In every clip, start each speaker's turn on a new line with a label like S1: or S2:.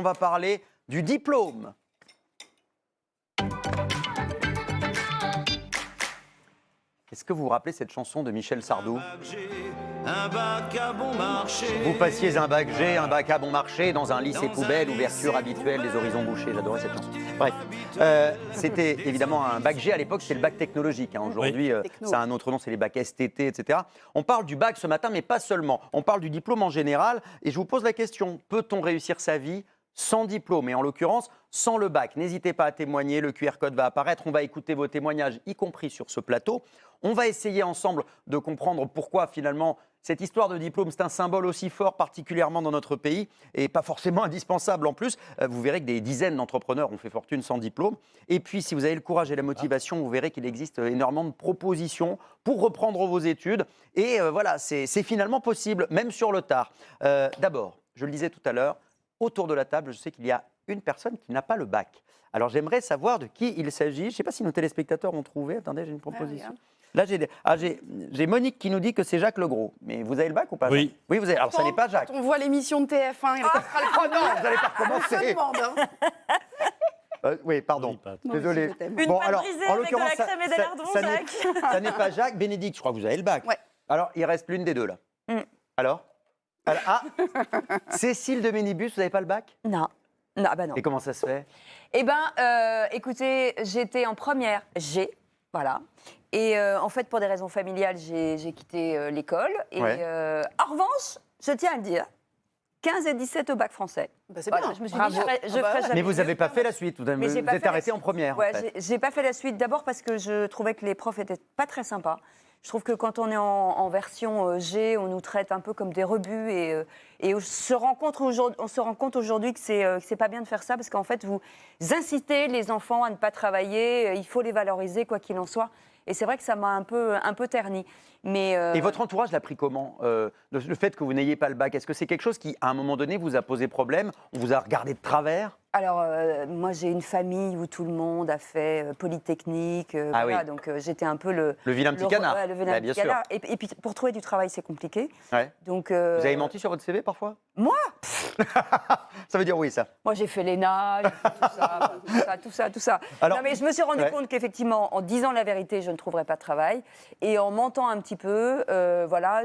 S1: va parler du diplôme. Est-ce que vous vous rappelez cette chanson de Michel Sardou ?
S2: Un bac à bon marché.
S1: Vous passiez un bac G, un bac à bon marché, dans un lycée poubelle, ouverture habituelle des horizons bouchés. J'adorais cette chanson. Bref, c'était évidemment un bac G à l'époque, c'était le bac technologique. Aujourd'hui, ça a un autre nom, c'est les bacs STT, etc. On parle du bac ce matin, mais pas seulement. On parle du diplôme en général. Et je vous pose la question, peut-on réussir sa vie sans diplôme, et en l'occurrence sans le bac? N'hésitez pas à témoigner, le QR code va apparaître, on va écouter vos témoignages, y compris sur ce plateau. On va essayer ensemble de comprendre pourquoi finalement cette histoire de diplôme, c'est un symbole aussi fort, particulièrement dans notre pays, et pas forcément indispensable en plus. Vous verrez que des dizaines d'entrepreneurs ont fait fortune sans diplôme. Et puis, si vous avez le courage et la motivation, vous verrez qu'il existe énormément de propositions pour reprendre vos études. Et voilà, c'est finalement possible, même sur le tard. D'abord, je le disais tout à l'heure, autour de la table, je sais qu'il y a une personne qui n'a pas le bac. Alors, j'aimerais savoir de qui il s'agit. Je ne sais pas si nos téléspectateurs ont trouvé. Attendez, j'ai une proposition. Là, j'ai Monique qui nous dit que c'est Jacques Legros. Mais vous avez le bac ou pas?
S3: Oui.
S1: Oui, vous avez. Alors, ça n'est pas Jacques.
S4: Quand on voit l'émission de TF1, il
S1: Oh non, vous n'allez pas recommencer. Oui, pardon. Désolé.
S5: Une pâte brisée avec de la crème et des lardons, Jacques.
S1: Ça n'est pas Jacques. Bénédicte, je crois que vous avez le bac.
S4: Ouais.
S1: Alors, il reste l'une des deux, là. Alors, Cécile de Ménibus, vous n'avez pas le bac?
S5: Non. Non, bah non.
S1: Et comment ça se fait?
S5: Eh bien, écoutez, j'étais en première G, voilà. Et en fait, pour des raisons familiales, j'ai quitté l'école. Et en revanche, je tiens à le dire, 15 et 17 au bac français.
S4: Bah, c'est
S5: Voilà,
S4: bien.
S5: je me suis dit, je ferai jamais
S1: Mais vous
S5: mieux.
S1: n'avez pas fait la suite. Vous
S5: Mais j'ai pas
S1: êtes
S5: fait la
S1: arrêté en
S5: suite.
S1: première.
S5: Ouais,
S1: en fait.
S5: j'ai pas fait la suite. D'abord parce que je trouvais que les profs étaient pas très sympas. Je trouve que quand on est en version G, on nous traite un peu comme des rebuts et on se rend compte aujourd'hui que c'est pas bien de faire ça parce qu'en fait, vous incitez les enfants à ne pas travailler, il faut les valoriser quoi qu'il en soit. Et c'est vrai que ça m'a un peu terni. Mais
S1: Et votre entourage l'a pris comment le fait que vous n'ayez pas le bac, est-ce que c'est quelque chose qui, à un moment donné, vous a posé problème? On vous a regardé de travers?
S5: Alors, moi, j'ai une famille où tout le monde a fait Polytechnique. Voilà,
S1: oui.
S5: donc j'étais un peu le
S1: vilain petit canard.
S5: Ouais, le vilain
S1: Bien
S5: petit canard. Et puis, pour trouver du travail, c'est compliqué.
S1: Ouais.
S5: Donc,
S1: Vous avez menti sur votre CV parfois?
S5: Moi
S1: Ça veut dire oui, ça.
S5: Moi, j'ai fait l'ENA, j'ai fait tout ça.
S1: Alors,
S5: non, mais je me suis rendu compte qu'effectivement, en disant la vérité, je ne trouverais pas de travail. Et en mentant un petit peu, voilà,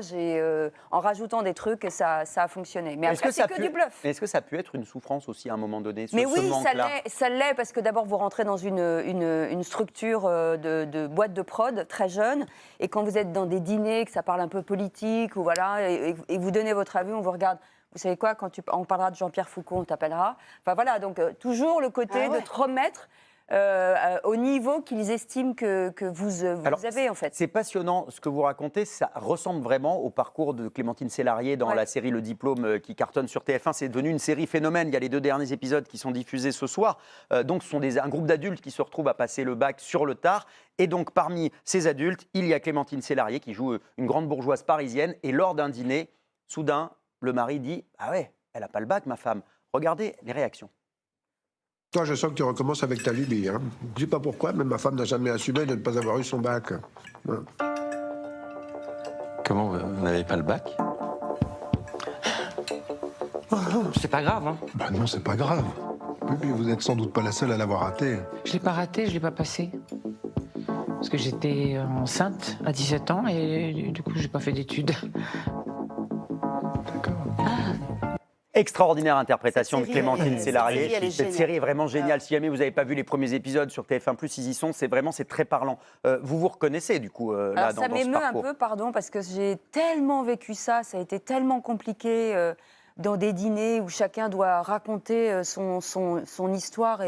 S5: en rajoutant des trucs, ça a fonctionné. Mais après, c'est que du bluff.
S1: Est-ce que ça a pu être une souffrance aussi à un moment donné?
S5: Mais
S1: ce
S5: oui,
S1: manque-là
S5: ça l'est, parce que d'abord, vous rentrez dans une structure de boîte de prod très jeune, et quand vous êtes dans des dîners, que ça parle un peu politique, ou voilà, et vous donnez votre avis, on vous regarde. Vous savez quoi, quand on parlera de Jean-Pierre Foucault, on t'appellera. Enfin voilà, donc toujours le côté de te remettre au niveau qu'ils estiment que vous avez en fait.
S1: C'est passionnant ce que vous racontez, ça ressemble vraiment au parcours de Clémentine Sélarié dans la série Le Diplôme qui cartonne sur TF1. C'est devenu une série phénomène, il y a les 2 derniers épisodes qui sont diffusés ce soir. Donc ce sont un groupe d'adultes qui se retrouvent à passer le bac sur le tard. Et donc parmi ces adultes, il y a Clémentine Sélarié qui joue une grande bourgeoise parisienne. Et lors d'un dîner, soudain, le mari dit « Ah ouais, elle n'a pas le bac, ma femme. » Regardez les réactions.
S6: Toi, je sens que tu recommences avec ta lubie. Hein. Je ne sais pas pourquoi, mais ma femme n'a jamais assumé de ne pas avoir eu son bac. Ouais.
S7: Comment vous n'avez pas le bac?
S8: C'est pas grave, hein.
S6: Bah non, c'est pas grave. Oui, puis vous n'êtes sans doute pas la seule à l'avoir raté.
S8: Je l'ai pas raté, je l'ai pas passé. Parce que j'étais enceinte à 17 ans et du coup, j'ai pas fait d'études.
S6: D'accord.
S1: Extraordinaire interprétation de
S4: Cette série,
S1: Clémentine Sélarié.
S4: elle est
S1: Cette
S4: géniale.
S1: série est vraiment géniale. Si jamais vous n'avez pas vu les premiers épisodes sur TF1+, ils y sont. C'est très parlant. Vous vous reconnaissez du coup là
S5: Alors,
S1: dans
S5: ça
S1: ce
S5: m'émeut un
S1: parcours?
S5: peu, pardon, parce que j'ai tellement vécu ça, ça a été tellement compliqué dans des dîners où chacun doit raconter son histoire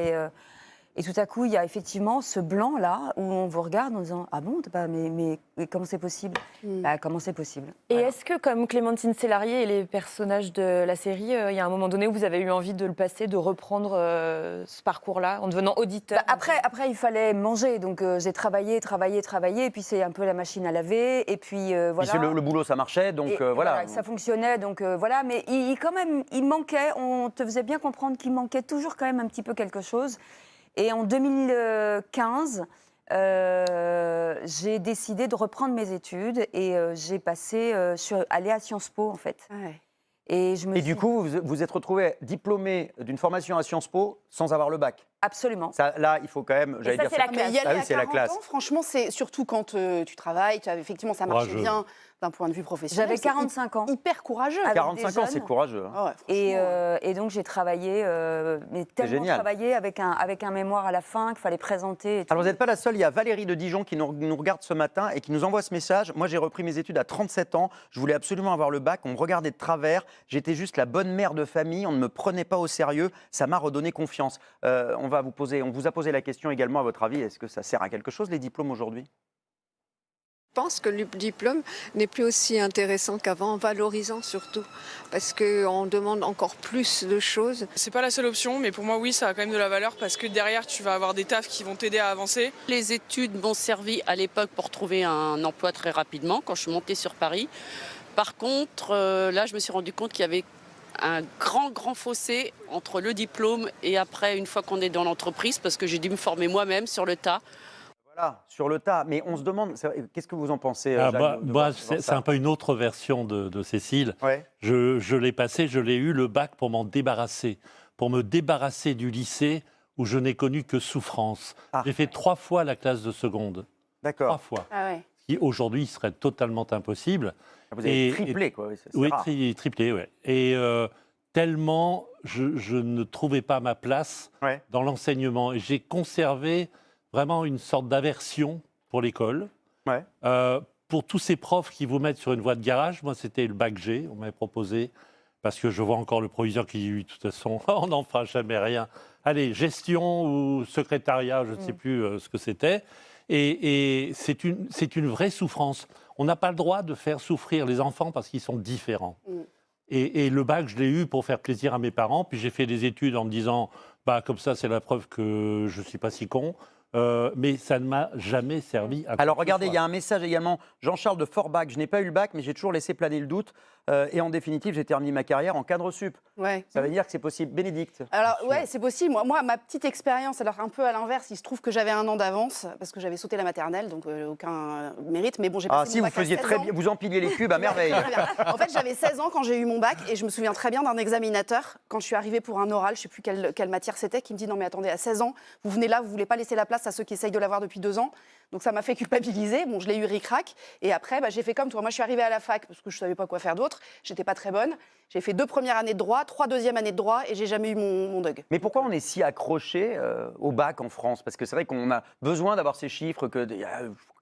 S5: et tout à coup, il y a effectivement ce blanc-là où on vous regarde en disant « Ah bon, mais comment c'est possible ?» Bah, comment c'est possible?
S9: Et
S5: Voilà.
S9: est-ce que, comme Clémentine Sélarié et les personnages de la série, il y a un moment donné où vous avez eu envie de le passer, de reprendre ce parcours-là, en devenant auditeur?
S5: Bah, après, il fallait manger, donc j'ai travaillé, et puis c'est un peu la machine à laver, et puis voilà.
S1: Puis le boulot, ça marchait, donc
S5: Et
S1: voilà.
S5: ça fonctionnait, donc voilà. Mais quand même, il manquait, on te faisait bien comprendre qu'il manquait toujours quand même un petit peu quelque chose. Et en 2015, j'ai décidé de reprendre mes études et j'ai passé, je suis allée à Sciences Po en fait.
S4: Ouais.
S5: Et, je me
S1: Et
S5: suis...
S1: du coup, vous vous êtes retrouvé diplômé d'une formation à Sciences Po sans avoir le bac.
S5: Absolument.
S1: Ça, là, il faut quand même.
S9: ça, c'est la
S4: Mais y aller
S1: Ah oui,
S4: à
S1: c'est la
S4: 40
S1: classe.
S4: ans, franchement, c'est surtout quand tu travailles, effectivement, ça marche
S3: Courageux.
S4: bien d'un point de vue professionnel.
S5: J'avais
S4: c'est
S5: 45 ans.
S4: hyper courageux.
S5: Avec
S1: 45
S5: des
S1: ans,
S5: jeunes.
S1: c'est courageux. hein.
S4: Ah ouais, franchement.
S5: Et donc j'ai travaillé, mais tellement
S1: génial.
S5: travaillé avec un mémoire à la fin qu'il fallait présenter. Et tout.
S1: Alors, vous n'êtes pas la seule. Il y a Valérie de Dijon qui nous regarde ce matin et qui nous envoie ce message. Moi, j'ai repris mes études à 37 ans. Je voulais absolument avoir le bac. On me regardait de travers. J'étais juste la bonne mère de famille. On ne me prenait pas au sérieux. Ça m'a redonné confiance. On vous a posé la question également, à votre avis, est-ce que ça sert à quelque chose, les diplômes aujourd'hui ?
S7: Je pense que le diplôme n'est plus aussi intéressant qu'avant, valorisant surtout, parce qu'on demande encore plus de choses.
S10: C'est pas la seule option, mais pour moi, oui, ça a quand même de la valeur parce que derrière, tu vas avoir des tafs qui vont t'aider à avancer.
S11: Les études m'ont servi à l'époque pour trouver un emploi très rapidement quand je suis montée sur Paris. Par contre, là, je me suis rendu compte qu'il y avait un grand fossé entre le diplôme et après, une fois qu'on est dans l'entreprise, parce que j'ai dû me former moi-même sur le tas.
S1: Voilà, sur le tas. Mais on se demande, qu'est-ce que vous en pensez
S3: Ah,
S1: Jacques, de voir
S3: c'est
S1: ça
S3: un peu une autre version de Cécile.
S1: Ouais.
S3: Je l'ai passé, je l'ai eu le bac pour m'en débarrasser, pour me débarrasser du lycée où je n'ai connu que souffrance.
S1: Ah.
S3: J'ai fait 3 fois la classe de seconde. 3
S1: D'accord.
S3: fois.
S4: Ah ouais.
S3: Ce qui aujourd'hui serait totalement impossible.
S1: Vous avez
S3: Et-
S1: triplé, quoi. Oui, c'est
S3: Oui,
S1: rare.
S3: triplé, ouais. Et tellement je ne trouvais pas ma place
S1: Ouais.
S3: dans l'enseignement. Et j'ai conservé vraiment une sorte d'aversion pour l'école.
S1: Ouais.
S3: Pour tous ces profs qui vous mettent sur une voie de garage, moi c'était le bac G, on m'avait proposé, parce que je vois encore le proviseur qui dit, oui, de toute façon, on n'en fera jamais rien. Allez, gestion ou secrétariat, je ne sais plus ce que c'était. Et c'est une vraie souffrance. On n'a pas le droit de faire souffrir les enfants parce qu'ils sont différents. Et le bac, je l'ai eu pour faire plaisir à mes parents. Puis j'ai fait des études en me disant, bah, comme ça, c'est la preuve que je ne suis pas si con. Mais ça ne m'a jamais servi à quoi
S1: Alors
S3: que ce
S1: regardez, il
S3: soit.
S1: y a un message également. Jean-Charles de Forbach, je n'ai pas eu le bac, mais j'ai toujours laissé planer le doute. Et en définitive, j'ai terminé ma carrière en cadre sup.
S4: Ouais.
S1: Ça veut dire que c'est possible. Bénédicte.
S4: Alors ouais, c'est possible. Moi, ma petite expérience, alors un peu à l'inverse, il se trouve que j'avais un an d'avance parce que j'avais sauté la maternelle, donc aucun mérite. Mais bon, j'ai
S1: Ah
S4: passé
S1: si,
S4: mon
S1: vous
S4: bac à
S1: faisiez
S4: 16
S1: très
S4: ans.
S1: bien, vous empiliez les cubes à merveille.
S4: Très bien. En fait, j'avais 16 ans quand j'ai eu mon bac et je me souviens très bien d'un examinateur, quand je suis arrivée pour un oral, je ne sais plus quelle matière c'était, qui me dit non mais attendez, à 16 ans, vous venez là, vous ne voulez pas laisser la place à ceux qui essayent de l'avoir depuis 2 ans. Donc ça m'a fait culpabiliser. Bon, je l'ai eu ric-rac. Et après, j'ai fait comme toi. Moi, je suis arrivée à la fac parce que je ne savais pas quoi faire d'autre. J'étais pas très bonne. J'ai fait 2 premières années de droit, 3 deuxièmes années de droit et j'ai jamais eu mon DUG.
S1: Mais pourquoi on est si accroché au bac en France? Parce que c'est vrai qu'on a besoin d'avoir ces chiffres, que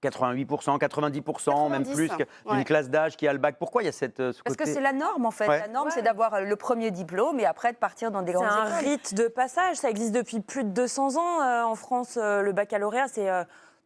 S1: 88%, 90%, même
S4: 90,
S1: plus, qu'une
S4: ouais.
S1: classe d'âge qui a le bac. Pourquoi il y a ce
S5: Parce
S1: côté...
S5: que c'est la norme en fait.
S1: Ouais.
S5: La norme, c'est d'avoir le premier diplôme et après de partir dans des
S9: C'est
S5: grandes
S9: un
S5: écoles.
S9: rite de passage, ça existe depuis plus de 200 ans en France. Le baccalauréat, c'est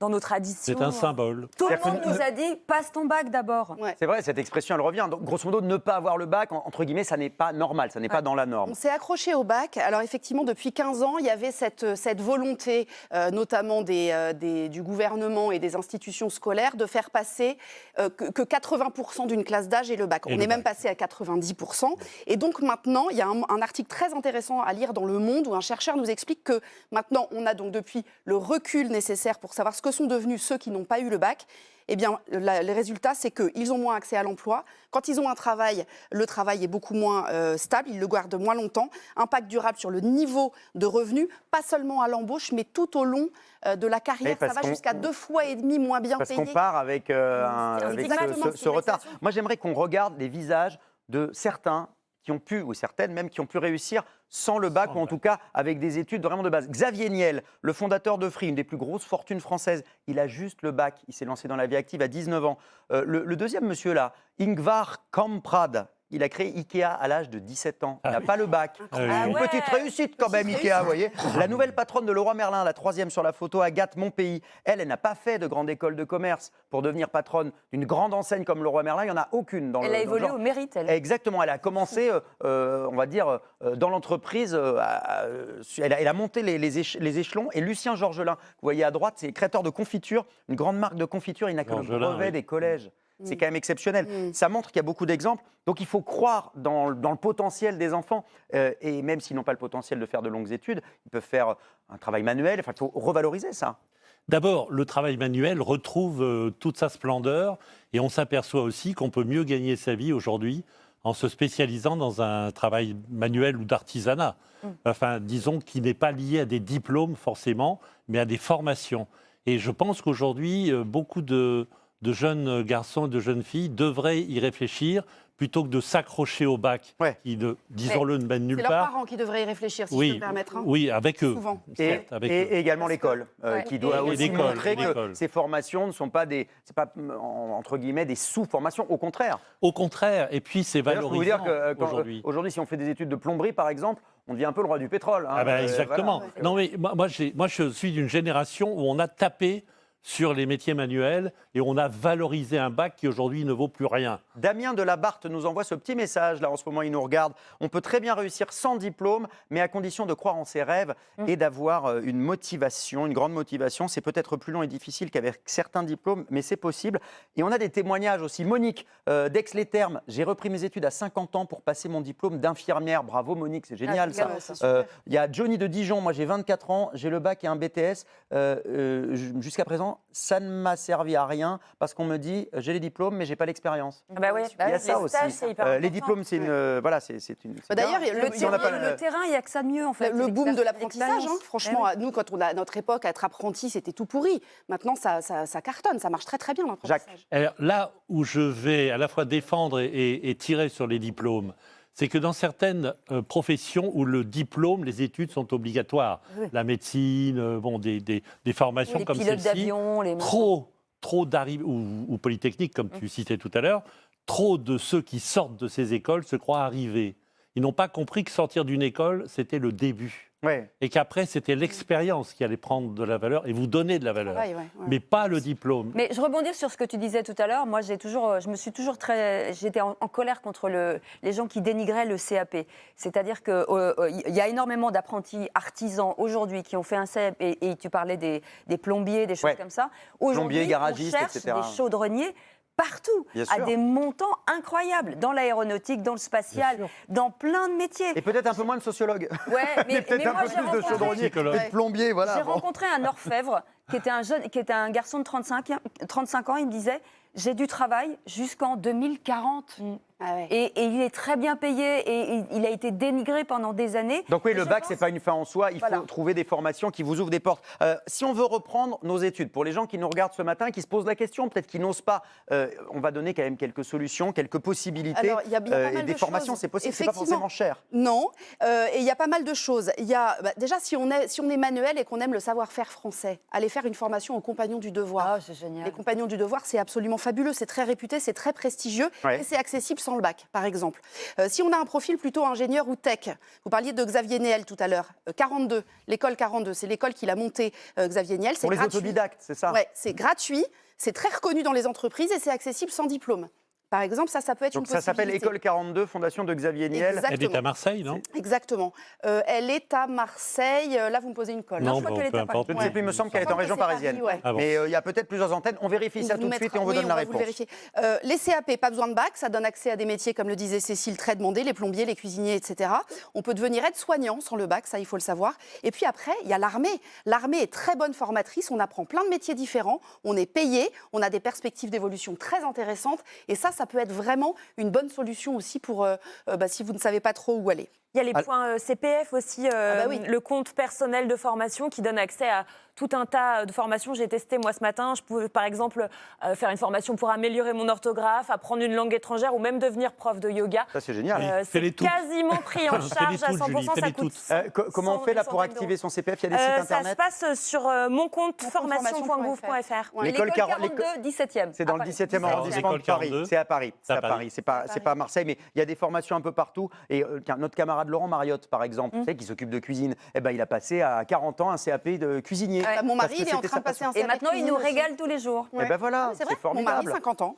S9: dans nos traditions.
S3: C'est un symbole.
S5: Tout le
S1: C'est-à-dire
S5: monde
S1: que
S5: nous a dit passe ton bac d'abord.
S4: Ouais.
S1: C'est vrai, cette expression, elle revient. Donc, grosso modo, ne pas avoir le bac, entre guillemets, ça n'est pas normal, ça n'est pas dans la norme.
S4: On s'est accroché au bac. Alors effectivement, depuis 15 ans, il y avait cette volonté, notamment du gouvernement et des institutions scolaires, de faire passer que 80% d'une classe d'âge ait le bac. On est même passé à 90%. Et donc maintenant, il y a un article très intéressant à lire dans Le Monde où un chercheur nous explique que maintenant, on a donc depuis le recul nécessaire pour savoir ce que sont devenus ceux qui n'ont pas eu le bac. Eh bien, les résultats, c'est qu'ils ont moins accès à l'emploi. Quand ils ont un travail, le travail est beaucoup moins stable, ils le gardent moins longtemps. Impact durable sur le niveau de revenus, pas seulement à l'embauche, mais tout au long de la carrière.
S1: Oui, parce
S4: Ça va
S1: qu'on-
S4: jusqu'à 2,5 fois moins bien
S1: Parce
S4: payé.
S1: qu'on part avec, avec
S4: exactement
S1: ce retard. Moi, j'aimerais qu'on regarde les visages de certains qui ont pu, ou certaines même, qui ont pu réussir sans le bac, ou en tout cas avec des études vraiment de base. Xavier Niel, le fondateur de Free, une des plus grosses fortunes françaises, il a juste le bac. Il s'est lancé dans la vie active à 19 ans. Le deuxième monsieur là, Ingvar Kamprad, il a créé Ikea à l'âge de 17 ans. Il n'a pas le bac.
S3: Ah
S1: Une
S3: oui.
S1: petite réussite quand même, Ikea, vous voyez. La nouvelle patronne de Leroy Merlin, la 3e sur la photo, Agathe Monpeilly, elle n'a pas fait de grande école de commerce pour devenir patronne d'une grande enseigne comme Leroy Merlin. Il n'y en a aucune dans
S5: Elle
S1: le
S5: a
S1: dans le
S5: évolué
S1: genre.
S5: au mérite, elle.
S1: Exactement, elle a commencé, on va dire, dans l'entreprise, elle a monté les échelons. Et Lucien Georgelin, vous voyez à droite, c'est créateur de confiture, une grande marque de confiture, il n'a que le
S3: Georgelin,
S1: brevet
S3: oui.
S1: des collèges. C'est quand même exceptionnel. Ça montre qu'il y a beaucoup d'exemples. Donc il faut croire dans le potentiel des enfants. Et même s'ils n'ont pas le potentiel de faire de longues études, ils peuvent faire un travail manuel. Enfin, il faut revaloriser ça.
S3: D'abord, le travail manuel retrouve toute sa splendeur et on s'aperçoit aussi qu'on peut mieux gagner sa vie aujourd'hui en se spécialisant dans un travail manuel ou d'artisanat. Enfin, disons, qui n'est pas lié à des diplômes forcément, mais à des formations. Et je pense qu'aujourd'hui, beaucoup de jeunes garçons et de jeunes filles devraient y réfléchir plutôt que de s'accrocher au bac, qui, disons-le, ne mène nulle part.
S4: C'est leurs parents qui devraient y réfléchir, si je peux me permettre.
S3: Oui, avec eux.
S4: Souvent.
S3: Certes, avec eux.
S1: Et également l'école, qui doit aussi montrer que
S3: l'école.
S1: ces formations ne sont pas entre guillemets, des sous-formations, au contraire.
S3: Au contraire, et puis c'est
S1: D'ailleurs, je peux
S3: valorisant
S1: vous dire que
S3: aujourd'hui.
S1: si on fait des études de plomberie, par exemple, on devient un peu le roi du pétrole. Hein.
S3: Ah ben exactement.
S1: Voilà.
S3: Non mais moi, je suis d'une génération où on a tapé sur les métiers manuels et on a valorisé un bac qui aujourd'hui ne vaut plus rien.
S1: Damien de la Barthe nous envoie ce petit message, là en ce moment il nous regarde. On peut très bien réussir sans diplôme, mais à condition de croire en ses rêves et d'avoir une motivation, une grande motivation. C'est peut-être plus long et difficile qu'avec certains diplômes, mais c'est possible. Et on a des témoignages aussi. Monique, d'Aix-les-Thermes, j'ai repris mes études à 50 ans pour passer mon diplôme d'infirmière. Bravo Monique, c'est génial ça. Il y a Johnny de Dijon, moi j'ai 24 ans, j'ai le bac et un BTS. Jusqu'à présent, ça ne m'a servi à rien parce qu'on me dit j'ai les diplômes mais j'ai pas l'expérience.
S9: Bah ouais,
S1: Il y a ça
S9: les stages,
S1: aussi.
S9: c'est hyper important.
S1: Les diplômes, c'est une voilà, c'est une.
S4: D'ailleurs,
S5: le terrain, il n'y a que ça de mieux en fait.
S4: Le boom de l'apprentissage,
S5: l'expérience.
S4: franchement, nous, quand on a à notre époque, être apprenti, c'était tout pourri. Maintenant, ça cartonne, ça marche très très bien l'apprentissage.
S3: Alors, là où je vais à la fois défendre et tirer sur les diplômes, c'est que dans certaines professions où le diplôme, les études sont obligatoires, la médecine, des formations comme celle-ci,
S5: d'avion, les
S3: trop d'arrivées, ou Polytechnique, comme tu citais tout à l'heure, trop de ceux qui sortent de ces écoles se croient arrivés. Ils n'ont pas compris que sortir d'une école, c'était le début. Et qu'après, c'était l'expérience qui allait prendre de la valeur et vous donner de la valeur, mais pas le diplôme.
S5: Mais je rebondis sur ce que tu disais tout à l'heure. Moi, j'étais en colère contre les gens qui dénigraient le CAP. C'est-à-dire qu'il y a énormément d'apprentis artisans aujourd'hui qui ont fait un CAP, et tu parlais des plombiers, des choses comme ça.
S1: Plombiers, garagistes,
S5: on cherche
S1: etc.
S5: des chaudronniers partout, à des montants incroyables, dans l'aéronautique, dans le spatial, dans plein de métiers.
S1: Et peut-être un peu moins de sociologues.
S5: Ouais, mais
S1: peut-être un
S5: moi,
S1: peu plus de chaudronniers et de plombiers, voilà.
S5: J'ai rencontré un orfèvre qui était un garçon de 35 ans. Il me disait j'ai du travail jusqu'en 2040. Et il est très bien payé et il a été dénigré pendant des années.
S1: Donc oui, le bac, c'est pas une fin en soi. Il faut trouver des formations qui vous ouvrent des portes. Si on veut reprendre nos études, pour les gens qui nous regardent ce matin, qui se posent la question, peut-être qu'ils n'osent pas, on va donner quand même quelques solutions, quelques possibilités.
S4: Alors, il y a pas mal
S1: et des
S4: de
S1: formations,
S4: choses.
S1: c'est possible, c'est pas forcément cher.
S4: Non, et il y a pas mal de choses. Il y a, déjà, si on est manuel et qu'on aime le savoir-faire français, aller faire une formation aux Compagnons du Devoir.
S5: C'est génial.
S4: Les Compagnons du Devoir, c'est absolument fabuleux, c'est très réputé, c'est très prestigieux et c'est accessible sans le bac, par exemple. Si on a un profil plutôt ingénieur ou tech, vous parliez de Xavier Niel tout à l'heure, 42, l'école 42, c'est l'école qu'il a montée, Xavier Niel.
S1: Pour les autodidactes, c'est ça?
S4: Ouais, c'est gratuit, c'est très reconnu dans les entreprises et c'est accessible sans diplôme. Par exemple, ça peut être une possibilité.
S1: Donc ça s'appelle École 42, Fondation de Xavier Niel.
S3: Elle est à Marseille, non?
S4: Exactement. Elle est à Marseille. Là, vous me posez une colle.
S3: Non,
S4: je crois qu'elle est à Paris.
S1: Je ne sais plus, il me semble qu'elle est en région parisienne. Mais il y a peut-être plusieurs antennes. On vérifie ça tout de suite et on vous donne la réponse.
S4: Les CAP, pas besoin de bac, ça donne accès à des métiers, comme le disait Cécile, très demandés, les plombiers, les cuisiniers, etc. On peut devenir aide-soignant sans le bac, ça, il faut le savoir. Et puis après, il y a l'armée. L'armée est très bonne formatrice. On apprend plein de métiers différents. On est payé. On a des perspectives d'évolution très intéressantes. Et ça peut être vraiment une bonne solution aussi pour si vous ne savez pas trop où aller.
S9: Il y a les points CPF aussi, le compte personnel de formation qui donne accès à tout un tas de formations. J'ai testé moi ce matin, je pouvais par exemple faire une formation pour améliorer mon orthographe, apprendre une langue étrangère ou même devenir prof de yoga.
S1: Ça c'est génial.
S9: C'est quasiment pris en charge à 100%, ça coûte.
S1: Comment on fait là pour activer son CPF? Il y a des sites internet?
S9: Ça se passe sur mon compte formation.gouv.fr.
S5: L'école 42, 17e.
S1: C'est dans le 17e arrondissement de Paris. C'est à Paris. C'est à Paris. C'est pas à Marseille, mais il y a des formations un peu partout. Et notre camarade Laurent Mariotte, par exemple, qui s'occupe de cuisine, il a passé à 40 ans un CAP de cuisinier.
S4: Mon mari, il est en train de passer un CAP.
S5: Et maintenant, il nous régale tous les jours.
S1: Et ben voilà,
S4: c'est vrai, mon mari, 50 ans.